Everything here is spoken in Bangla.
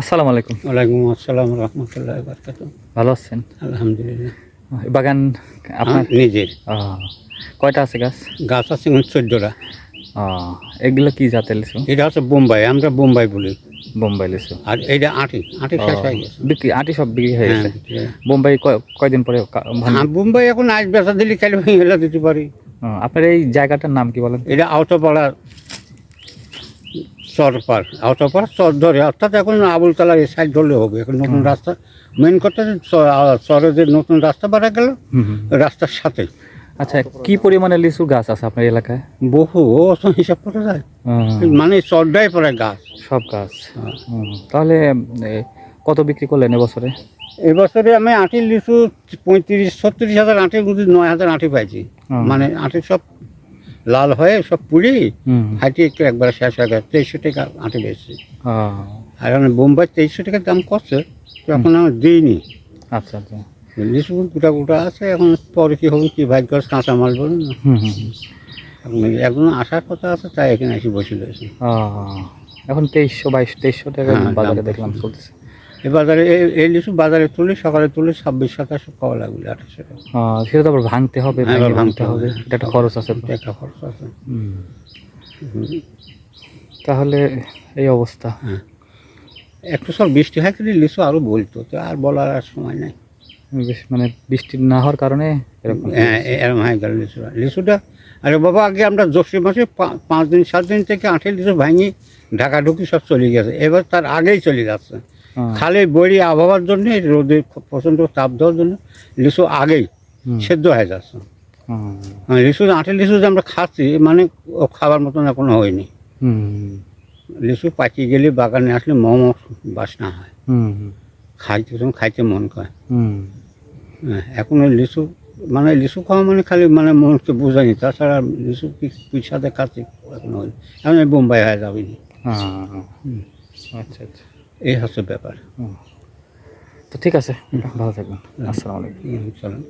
আসসালামু আলাইকুম। ওয়ালাইকুম আসসালাম রহমতুল্লাহ বারকাত। ভালো আছেন? আলহামদুলিল্লাহ। এই বাগান আপনার? নিজের ও, কয়টা আছে গাছ? গাছ আছে 14টা। ও, এগুলো কি জাতের লিচু? এটা হচ্ছে বোম্বাই, আমরা বোম্বাই বলি। বোম্বাই লিচু। আর এইটা আটি আটি ও, শেষ হয়ে গেছে। বিক্রি আটি সব বিক্রি হয়ে হ্যাঁ গেছে। বোম্বাই কয়দিন পরে হ্যাঁ, বোম্বাই এখন আজ বেচা দিলে খালি হেলা দিতে পারি। আপনার এই জায়গাটার নাম কি বলেন? এটা আওতাপাড়া চরপার, আওতাপাড়া চর ধরে, অর্থাৎ এখন আবুলতলার এই সাইড ধরলে হবে। এখন নতুন রাস্তা মেন কথা চরে যে নতুন রাস্তা বাড়া গেল, রাস্তার সাথে আচ্ছা, কি পরিমাণে লিচু গাছ আছে আপনার এলাকায়? বহু হিসাব করা যায়, হুম, মানে চরটাই পড়ে গাছ সব গাছ। তাহলে কত বিক্রি করলেন এবছরে? এবছরে আমি আঁটি লিচু 35-36 হাজার আঁটির মধ্যে 9 হাজার আঁটি পাইছি। মানে আঁটি সব লাল হয়ে সব পুড়ি হাঁটি একটু একবার শেষ হয়ে গেছে। 2300 টাকা আঁটি বেশি। আর এখন বোম্বাই 2300 টাকার দাম করছে, এখন আমি দিইনি। আচ্ছা আচ্ছা। লিচু গোটা গোটা আছে, এখন পরে কি হবে কি ভাগ্য, কাঁচা মাল বলুন না। এখন এখন আসার কথা আছে, তাই এখানে এসে বসে রয়েছে। এখন 2300 টাকা হ্যাঁ, বাজারে দাম দেখলাম পড়ছে। চলতেছে। এই বাজারে এই লিচু বাজারে তুলি, সকালে তুলি 26-27 পাওয়া লাগবে, 2800 টাকা। সেটা তো আবার ভাঙতে হবে, হ্যাঁ, ভেঙে এবার ভাঙতে হবে, এটা একটা খরচ আছে তো। এটা একটা খরচ আছে। তাহলে এই অবস্থা। হ্যাঁ, একটু সব বৃষ্টি হয় কিন্তু লিচু আরও বলতো, তো আর বলার আর সময় নেই। মানে বৃষ্টি না হওয়ার কারণে এরকম। হ্যাঁ, এরকম হয়ে গেল লিচুটা। আরে বাবা, আগে আমরা জ্যৈষ্ঠ মাসে 5 দিন 7 দিন থেকে আঁঠের লিচু ভাঙি ঢাকা ঢুকি সব চলে গেছে, এবার তার আগেই চলে যাচ্ছে। খালি বড়ি আবহাওয়ার জন্য, রোদের প্রচণ্ড তাপ দেওয়ার জন্য লিচু আগেই সেদ্ধ হয়ে যাচ্ছে। লিচু আঁঠের লিচু যে আমরা খাচ্ছি, মানে ও খাবার মতন এখনো হয়নি। লিচু পাকিয়ে গেলে বাগানে আসলে মোমো বাসনা হয়, খাইতে মন করে। হ্যাঁ, এখন ওই লিচু মানে লিচু খাওয়া মানে খালি মানে মনকে বোঝায়নি, তাছাড়া লিচু কি সাথে খাচ্ছি এখনো হয়নি। এখন এই বোম্বাই হয়ে যাবেনি। আচ্ছা আচ্ছা, এই হচ্ছে ব্যাপার। তো ঠিক আছে, ভালো থাকবেন। আসসালামু আলাইকুম। চলেন।